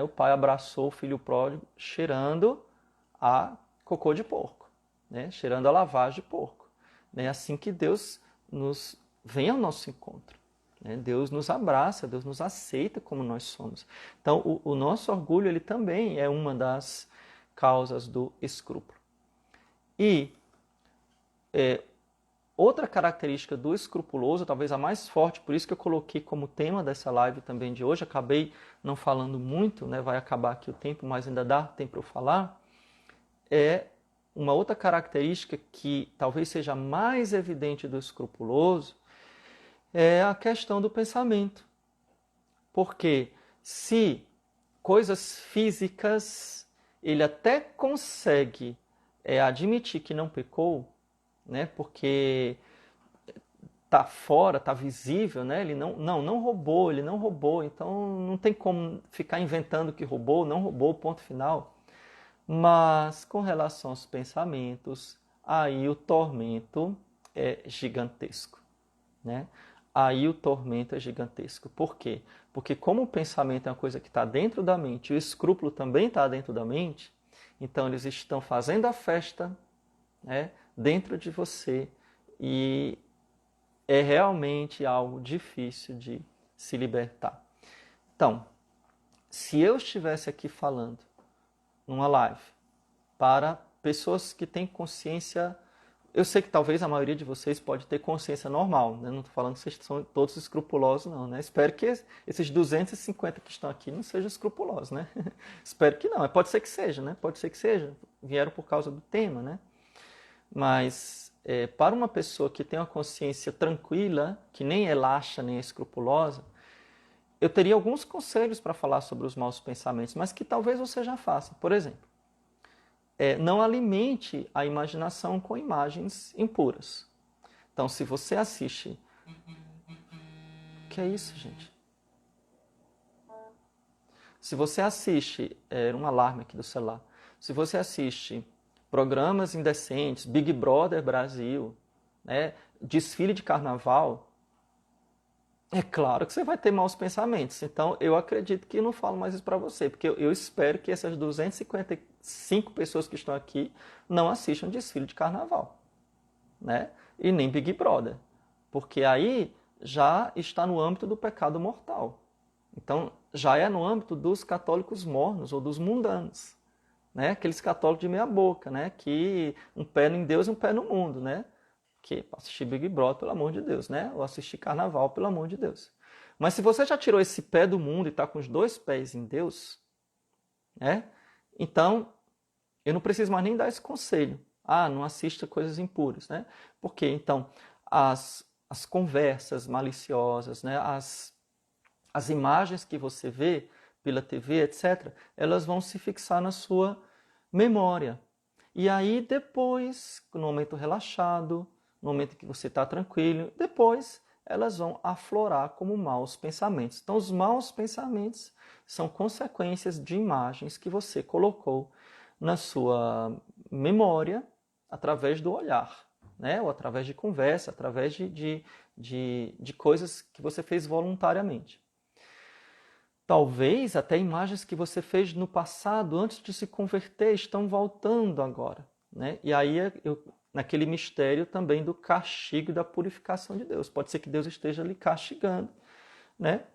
O pai abraçou o filho pródigo cheirando a cocô de porco, né? Cheirando a lavagem de porco. É assim que Deus nos vem ao nosso encontro. Deus nos abraça, Deus nos aceita como nós somos. Então, o nosso orgulho ele também é uma das causas do escrúpulo. E outra característica do escrupuloso, talvez a mais forte, por isso que eu coloquei como tema dessa live também de hoje, acabei não falando muito, né? Vai acabar aqui o tempo, mas ainda dá tempo para eu falar, é uma outra característica que talvez seja mais evidente do escrupuloso, é a questão do pensamento. Porque se coisas físicas ele até consegue admitir que não pecou, né? Porque está fora, está visível, né? Ele não roubou, então não tem como ficar inventando que roubou, não roubou, ponto final. Mas com relação aos pensamentos, aí o tormento é gigantesco, né? aí o tormento é gigantesco. Por quê? Porque como o pensamento é uma coisa que está dentro da mente, e o escrúpulo também está dentro da mente, então eles estão fazendo a festa, né, dentro de você, e é realmente algo difícil de se libertar. Então, se eu estivesse aqui falando numa live para pessoas que têm consciência, eu sei que talvez a maioria de vocês pode ter consciência normal, né? Não estou falando que vocês são todos escrupulosos, não, né? Espero que esses 250 que estão aqui não sejam escrupulosos, né? Espero que não, pode ser que seja, né? Pode ser que seja, vieram por causa do tema, né? Mas para uma pessoa que tem uma consciência tranquila, que nem é laxa nem é escrupulosa, eu teria alguns conselhos para falar sobre os maus pensamentos, mas que talvez você já faça. Por exemplo, não alimente a imaginação com imagens impuras. Então, se você assiste... O que é isso, gente? Se você assiste... Era um alarme aqui do celular. Se você assiste programas indecentes, Big Brother Brasil, né, desfile de carnaval, é claro que você vai ter maus pensamentos. Então, eu acredito que eu não falo mais isso para você, porque eu espero que essas 255 pessoas que estão aqui não assistam desfile de carnaval, né? E nem Big Brother, porque aí já está no âmbito do pecado mortal. Então, já é no âmbito dos católicos mornos ou dos mundanos, né? Aqueles católicos de meia boca, né? Que um pé em Deus e um pé no mundo, né? Que assistir Big Brother, pelo amor de Deus, né? Ou assistir Carnaval, pelo amor de Deus. Mas se você já tirou esse pé do mundo e está com os dois pés em Deus, né? Então, eu não preciso mais nem dar esse conselho. Ah, não assista coisas impuras, né? Porque, então, as conversas maliciosas, né? As imagens que você vê pela TV, etc., elas vão se fixar na sua memória. E aí, depois, no momento relaxado, no momento que você está tranquilo, depois elas vão aflorar como maus pensamentos. Então, os maus pensamentos são consequências de imagens que você colocou na sua memória através do olhar, né? Ou através de conversa, através de coisas que você fez voluntariamente. Talvez até imagens que você fez no passado, antes de se converter, estão voltando agora, né? E aí, naquele mistério também do castigo e da purificação de Deus. Pode ser que Deus esteja lhe castigando, né?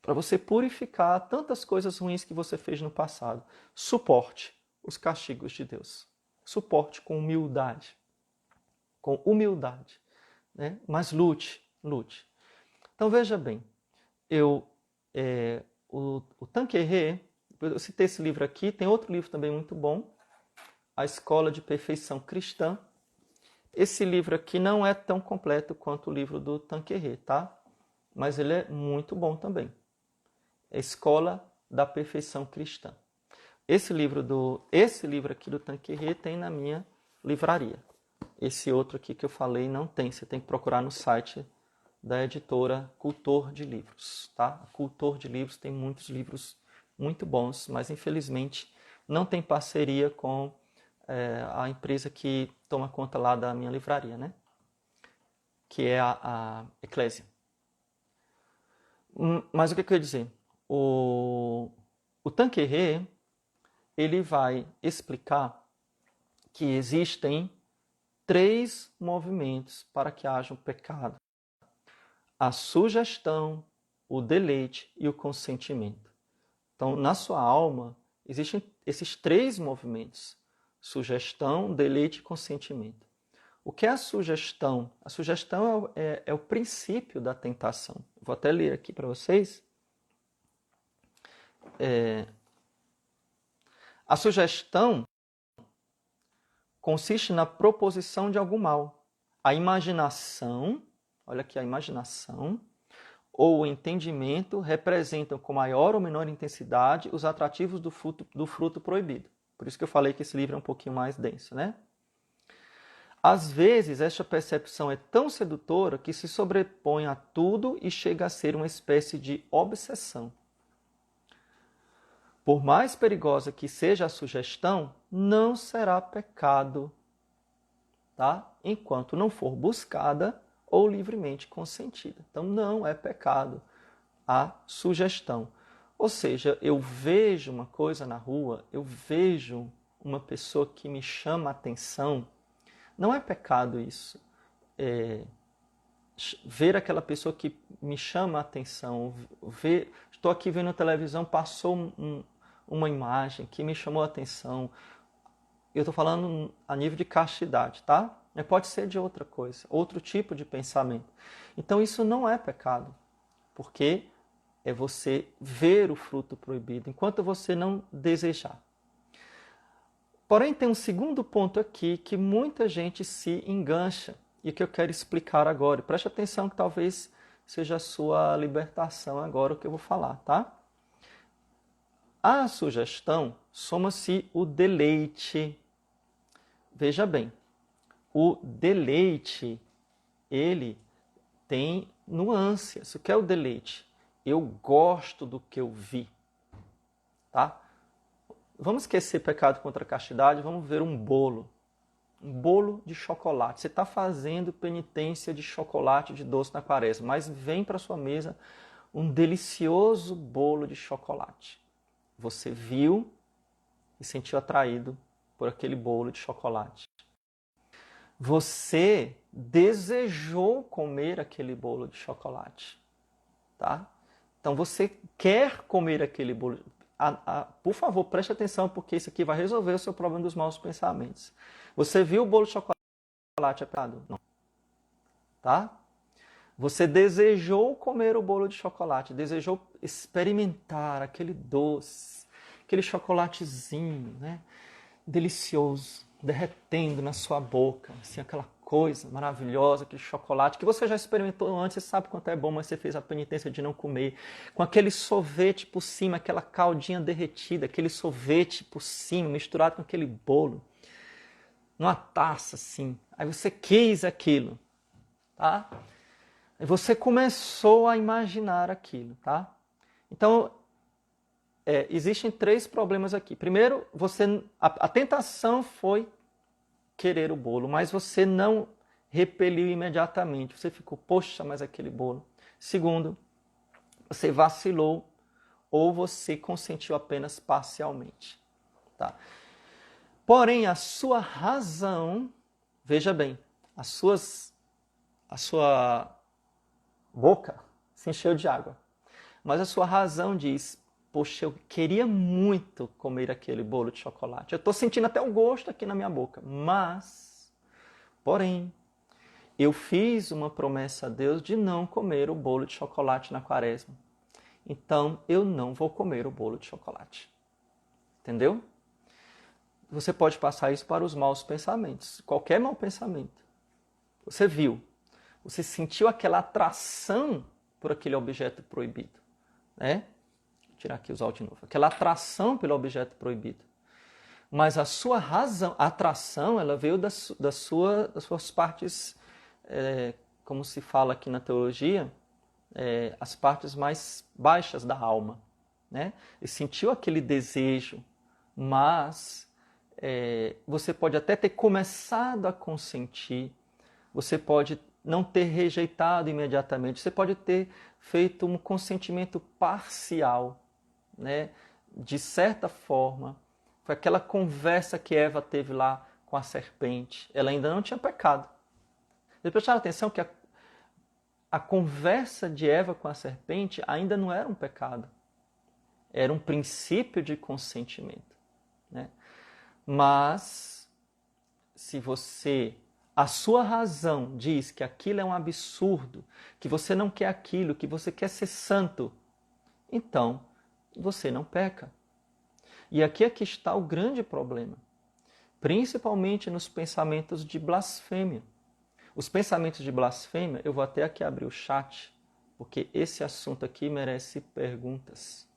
Para você purificar tantas coisas ruins que você fez no passado. Suporte os castigos de Deus. Suporte com humildade. Com humildade, né? Mas lute, lute. Então veja bem, o Tanqueray, eu citei esse livro aqui, tem outro livro também muito bom, A Escola de Perfeição Cristã. Esse livro aqui não é tão completo quanto o livro do Tanqueray, tá? Mas ele é muito bom também. A Escola da Perfeição Cristã. Esse livro aqui do Tanqueray tem na minha livraria. Esse outro aqui que eu falei não tem, você tem que procurar no site da editora Cultor de Livros, tá? A Cultor de Livros tem muitos livros muito bons, mas infelizmente não tem parceria com a empresa que toma conta lá da minha livraria, né? Que é a Eclésia. Mas o que eu ia dizer? O Tanqueray, ele vai explicar que existem 3 movimentos para que haja um pecado: a sugestão, o deleite e o consentimento. Então, na sua alma, existem esses 3 movimentos: sugestão, deleite e consentimento. O que é a sugestão? A sugestão é o princípio da tentação. Vou até ler aqui para vocês. A sugestão consiste na proposição de algum mal. A imaginação, olha aqui, a imaginação ou o entendimento representam com maior ou menor intensidade os atrativos do fruto proibido. Por isso que eu falei que esse livro é um pouquinho mais denso, né? Às vezes, esta percepção é tão sedutora que se sobrepõe a tudo e chega a ser uma espécie de obsessão. Por mais perigosa que seja a sugestão, não será pecado, tá? Enquanto não for buscada ou livremente consentida. Então, não é pecado a sugestão. Ou seja, eu vejo uma coisa na rua, eu vejo uma pessoa que me chama a atenção, não é pecado isso. Ver aquela pessoa que me chama a atenção, estou aqui vendo a televisão, passou uma imagem que me chamou a atenção. Eu estou falando a nível de castidade, tá? Mas pode ser de outra coisa, outro tipo de pensamento. Então isso não é pecado, porque é você ver o fruto proibido, enquanto você não desejar. Porém, tem um segundo ponto aqui que muita gente se engancha e que eu quero explicar agora. Preste atenção que talvez seja a sua libertação agora o que eu vou falar, tá? A sugestão soma-se o deleite. Veja bem, o deleite, ele tem nuances. O que é o deleite? Eu gosto do que eu vi, tá? Vamos esquecer pecado contra a castidade, vamos ver um bolo de chocolate. Você está fazendo penitência de chocolate, de doce na quaresma, mas vem para sua mesa um delicioso bolo de chocolate. Você viu e sentiu atraído por aquele bolo de chocolate. Você desejou comer aquele bolo de chocolate, tá? Então você quer comer aquele bolo. Por favor, preste atenção, porque isso aqui vai resolver o seu problema dos maus pensamentos. Você viu o bolo de chocolate apertado? Não. Tá? Você desejou comer o bolo de chocolate, desejou experimentar aquele doce, aquele chocolatezinho, né? Delicioso, derretendo na sua boca, assim, aquela coisa maravilhosa, aquele chocolate que você já experimentou antes, você sabe quanto é bom, mas você fez a penitência de não comer, com aquele sorvete por cima, aquela caldinha derretida, aquele sorvete por cima, misturado com aquele bolo, numa taça assim. Aí você quis aquilo, tá? Aí você começou a imaginar aquilo, tá? Então, existem 3 problemas aqui. Primeiro, a tentação foi querer o bolo, mas você não repeliu imediatamente. Você ficou, poxa, mas aquele bolo. Segundo, você vacilou ou você consentiu apenas parcialmente. Tá? Porém, a sua razão, veja bem, a sua boca se encheu de água, mas a sua razão diz, poxa, eu queria muito comer aquele bolo de chocolate. Eu estou sentindo até o gosto aqui na minha boca. Porém, eu fiz uma promessa a Deus de não comer o bolo de chocolate na quaresma. Então, eu não vou comer o bolo de chocolate. Entendeu? Você pode passar isso para os maus pensamentos. Qualquer mau pensamento. Você viu. Você sentiu aquela atração por aquele objeto proibido. Né? Vou tirar aqui os áudios de novo. Aquela atração pelo objeto proibido. Mas a sua razão, a atração, ela veio das suas partes, como se fala aqui na teologia, as partes mais baixas da alma. Né? E sentiu aquele desejo, mas você pode até ter começado a consentir, você pode não ter rejeitado imediatamente, você pode ter feito um consentimento parcial, né? De certa forma. Foi aquela conversa que Eva teve lá com a serpente. Ela ainda não tinha pecado. Vocês prestaram atenção que a conversa de Eva com a serpente ainda não era um pecado. Era um princípio de consentimento. Né? Mas, se a sua razão diz que aquilo é um absurdo, que você não quer aquilo, que você quer ser santo, então você não peca. E aqui é que está o grande problema, principalmente nos pensamentos de blasfêmia. Os pensamentos de blasfêmia, eu vou até aqui abrir o chat, porque esse assunto aqui merece perguntas.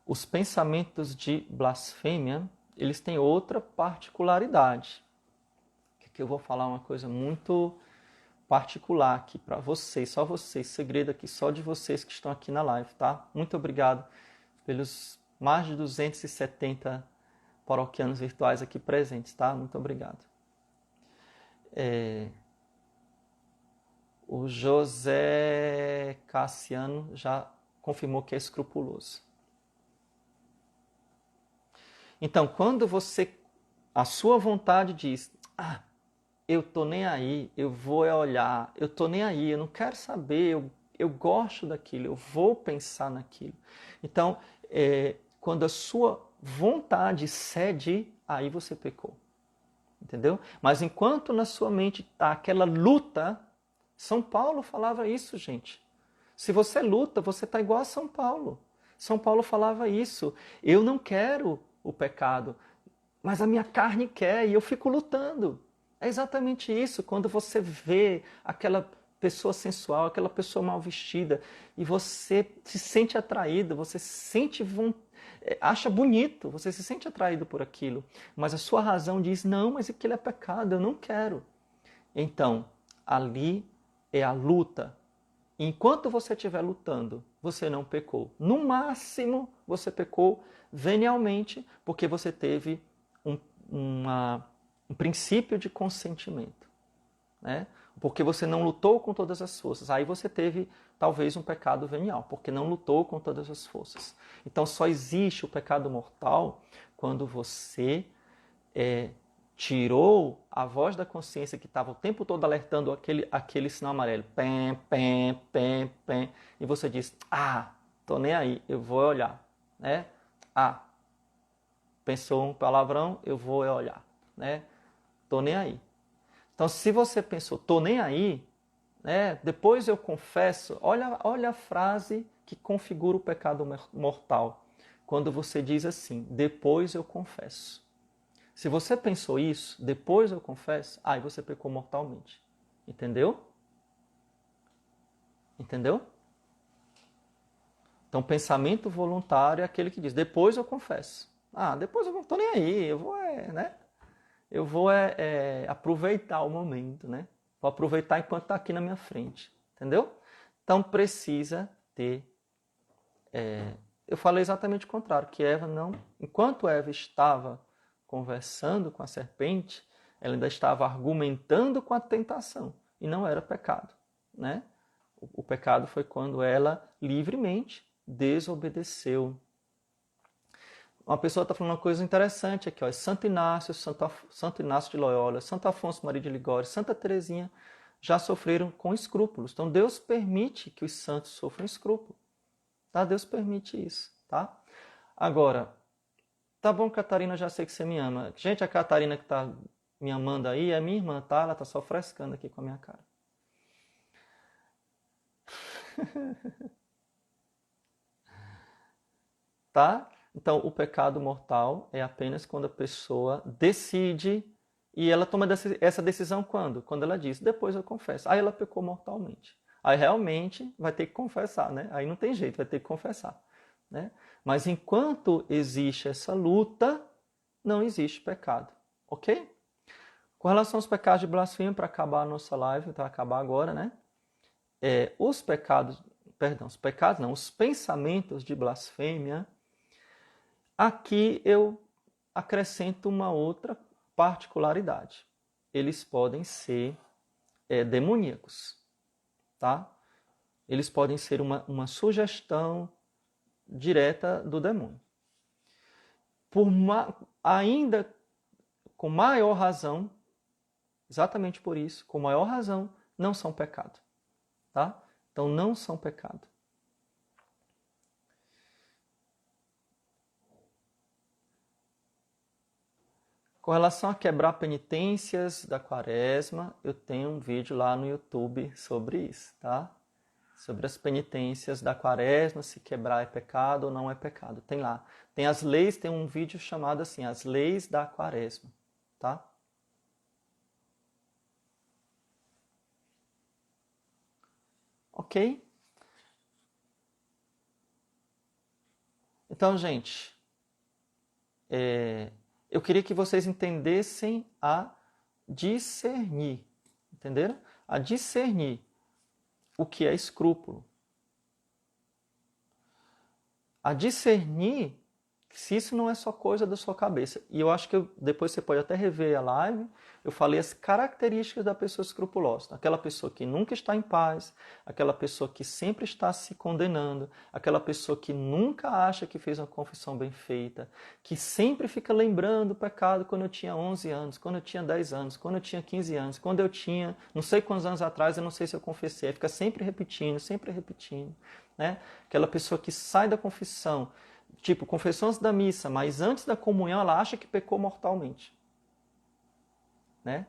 Os pensamentos de blasfêmia, eles têm outra particularidade. Que eu vou falar uma coisa muito particular aqui para vocês, só vocês, segredo aqui só de vocês que estão aqui na live, tá? Muito obrigado pelos mais de 270 paroquianos virtuais aqui presentes, tá? Muito obrigado. O José Cassiano já confirmou que é escrupuloso. Então, quando a sua vontade diz, eu tô nem aí, eu vou olhar, eu tô nem aí, eu não quero saber, eu gosto daquilo, eu vou pensar naquilo. Então, quando a sua vontade cede, aí você pecou. Entendeu? Mas enquanto na sua mente está aquela luta, São Paulo falava isso, gente. Se você luta, você está igual a São Paulo. São Paulo falava isso. Eu não quero o pecado, mas a minha carne quer e eu fico lutando. É exatamente isso. Quando você vê aquela pessoa sensual, aquela pessoa mal vestida, e você se sente atraído, você acha bonito, você se sente atraído por aquilo, mas a sua razão diz, não, mas aquilo é pecado, eu não quero. Então, ali é a luta. Enquanto você estiver lutando, você não pecou. No máximo, você pecou venialmente, porque você teve um princípio de consentimento, né? Porque você não lutou com todas as forças. Aí você teve talvez um pecado venial, porque não lutou com todas as forças. Então só existe o pecado mortal quando você tirou a voz da consciência que estava o tempo todo alertando aquele sinal amarelo. Pem, pem, pem, pem. E você diz, tô nem aí, eu vou olhar, né? Pensou um palavrão, eu vou olhar, né? Tô nem aí. Então, se você pensou, tô nem aí, né? Depois eu confesso, olha a frase que configura o pecado mortal. Quando você diz assim, depois eu confesso. Se você pensou isso, depois eu confesso, aí você pecou mortalmente. Entendeu? Entendeu? Então, pensamento voluntário é aquele que diz, depois eu confesso. Depois eu não tô nem aí, eu vou, né? Eu vou aproveitar o momento, né? Vou aproveitar enquanto está aqui na minha frente, entendeu? Então precisa ter... eu falei exatamente o contrário, que Eva não... Enquanto Eva estava conversando com a serpente, ela ainda estava argumentando com a tentação, e não era pecado, né? O pecado foi quando ela livremente desobedeceu. Uma pessoa está falando uma coisa interessante aqui, ó. Santo Inácio, Santo Inácio de Loyola, Santo Afonso Maria de Ligório, Santa Teresinha já sofreram com escrúpulos. Então Deus permite que os santos sofram escrúpulo. Tá? Deus permite isso. Tá? Agora, tá bom, Catarina, já sei que você me ama. Gente, a Catarina que está me amando aí é minha irmã, tá? Ela está só frescando aqui com a minha cara. Tá? Então, o pecado mortal é apenas quando a pessoa decide, e ela toma essa decisão quando? Quando ela diz, depois eu confesso. Aí ela pecou mortalmente. Aí realmente vai ter que confessar, né? Aí não tem jeito, vai ter que confessar, né? Mas enquanto existe essa luta, não existe pecado, ok? Com relação aos pecados de blasfêmia, para acabar a nossa live, para acabar agora, né? Os pensamentos de blasfêmia, aqui eu acrescento uma outra particularidade. Eles podem ser demoníacos, tá? Eles podem ser uma sugestão direta do demônio. Ainda com maior razão, exatamente por isso, com maior razão, não são pecado, tá? Então não são pecado. Com relação a quebrar penitências da quaresma, eu tenho um vídeo lá no YouTube sobre isso, tá? Sobre as penitências da quaresma, se quebrar é pecado ou não é pecado. Tem lá. Tem as leis, tem um vídeo chamado assim, as leis da quaresma, tá? Ok? Então, gente, eu queria que vocês entendessem a discernir, entenderam? A discernir o que é escrúpulo. A discernir se isso não é só coisa da sua cabeça. E eu acho que depois você pode até rever a live, eu falei as características da pessoa escrupulosa. Aquela pessoa que nunca está em paz, aquela pessoa que sempre está se condenando, aquela pessoa que nunca acha que fez uma confissão bem feita, que sempre fica lembrando o pecado quando eu tinha 11 anos, quando eu tinha 10 anos, quando eu tinha 15 anos, quando eu tinha não sei quantos anos atrás, eu não sei se eu confessei, fica sempre repetindo, né? Aquela pessoa que sai da confissão, tipo, confessou antes da missa, mas antes da comunhão ela acha que pecou mortalmente. Né?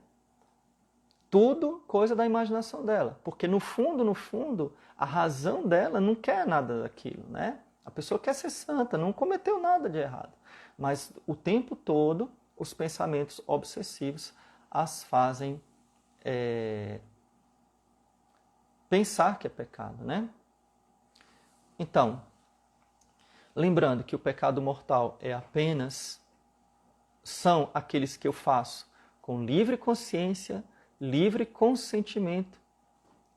Tudo coisa da imaginação dela. Porque no fundo, a razão dela não quer nada daquilo. Né? A pessoa quer ser santa, não cometeu nada de errado. Mas o tempo todo, os pensamentos obsessivos as fazem pensar que é pecado. Né? Então, lembrando que o pecado mortal são aqueles que eu faço com livre consciência, livre consentimento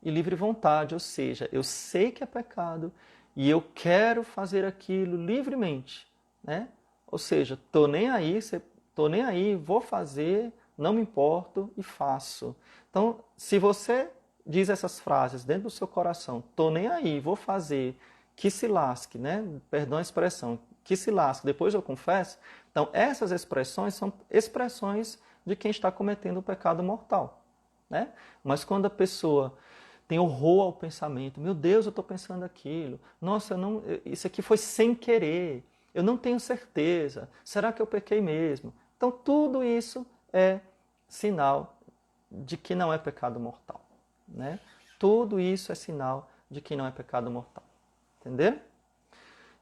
e livre vontade. Ou seja, eu sei que é pecado e eu quero fazer aquilo livremente. Né? Ou seja, tô nem aí, vou fazer, não me importo e faço. Então, se você diz essas frases dentro do seu coração, tô nem aí, vou fazer, que se lasque, né? Perdão a expressão, que se lasque, depois eu confesso. Então, essas expressões são expressões de quem está cometendo o pecado mortal. Né? Mas quando a pessoa tem horror ao pensamento, meu Deus, eu estou pensando aquilo, nossa, isso aqui foi sem querer, eu não tenho certeza, será que eu pequei mesmo? Então, tudo isso é sinal de que não é pecado mortal. Né? Tudo isso é sinal de que não é pecado mortal. Entendeu?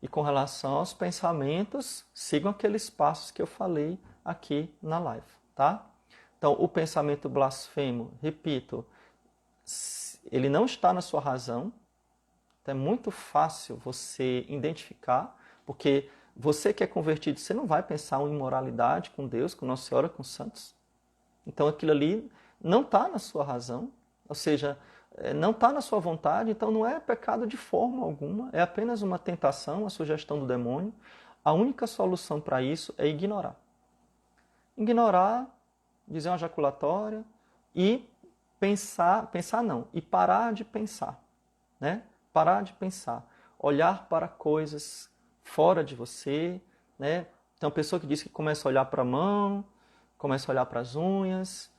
E com relação aos pensamentos, sigam aqueles passos que eu falei aqui na live, tá? Então, o pensamento blasfemo, repito, ele não está na sua razão. Então, é muito fácil você identificar, porque você que é convertido, você não vai pensar em imoralidade com Deus, com Nossa Senhora, com os santos. Então, aquilo ali não está na sua razão, ou seja, não está na sua vontade, então não é pecado de forma alguma, é apenas uma tentação, uma sugestão do demônio. A única solução para isso é ignorar. Ignorar, dizer uma jaculatória e pensar não, e parar de pensar. Né? Parar de pensar, olhar para coisas fora de você. Né? Tem uma pessoa que diz que começa a olhar para a mão, começa a olhar para as unhas,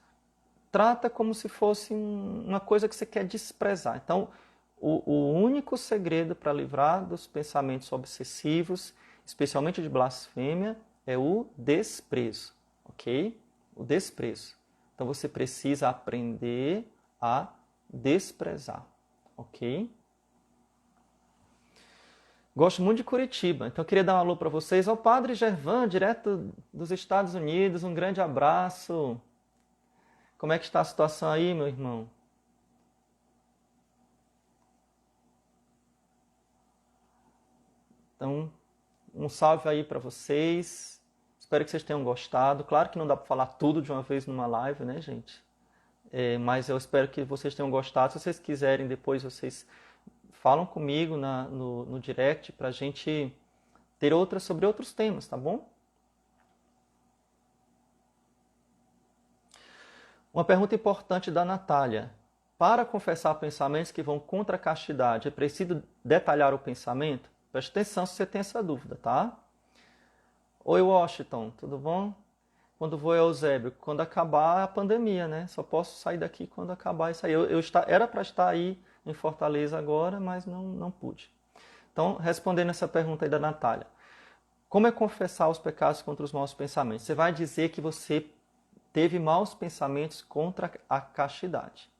trata como se fosse uma coisa que você quer desprezar. Então, o único segredo para livrar dos pensamentos obsessivos, especialmente de blasfêmia, é o desprezo, ok? O desprezo. Então, você precisa aprender a desprezar, ok? Gosto muito de Curitiba, então eu queria dar um alô para vocês. Ao Padre Gervan, direto dos Estados Unidos, um grande abraço. Como é que está a situação aí, meu irmão? Então, um salve aí para vocês. Espero que vocês tenham gostado. Claro que não dá para falar tudo de uma vez numa live, né, gente? Mas eu espero que vocês tenham gostado. Se vocês quiserem, depois vocês falam comigo no direct para a gente ter outras sobre outros temas, tá bom? Uma pergunta importante da Natália. Para confessar pensamentos que vão contra a castidade, é preciso detalhar o pensamento? Preste atenção se você tem essa dúvida, tá? Oi, Washington, tudo bom? Quando vou, Eusébio? Quando acabar a pandemia, né? Só posso sair daqui quando acabar isso aí. Era para estar aí em Fortaleza agora, mas não pude. Então, respondendo essa pergunta aí da Natália. Como é confessar os pecados contra os maus pensamentos? Você vai dizer que você teve maus pensamentos contra a castidade.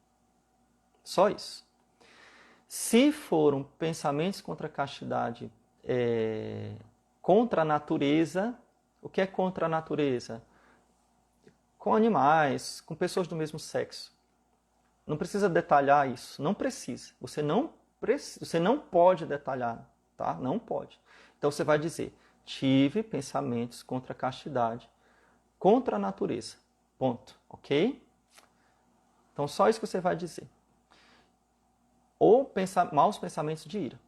Só isso. Se foram pensamentos contra a castidade, contra a natureza, o que é contra a natureza? Com animais, com pessoas do mesmo sexo. Não precisa detalhar isso, não precisa. Você não pode detalhar, tá? Não pode. Então você vai dizer: tive pensamentos contra a castidade, contra a natureza. Ponto, ok? Então só isso que você vai dizer. Ou maus pensamentos de ira.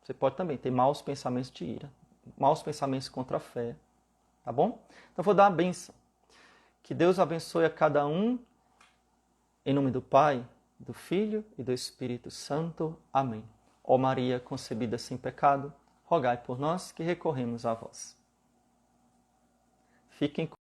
Você pode também ter maus pensamentos de ira. maus pensamentos contra a fé. Tá bom? Então vou dar a bênção. Que Deus abençoe a cada um, em nome do Pai, do Filho e do Espírito Santo. Amém. Ó Maria concebida sem pecado, rogai por nós que recorremos a vós. Fiquem com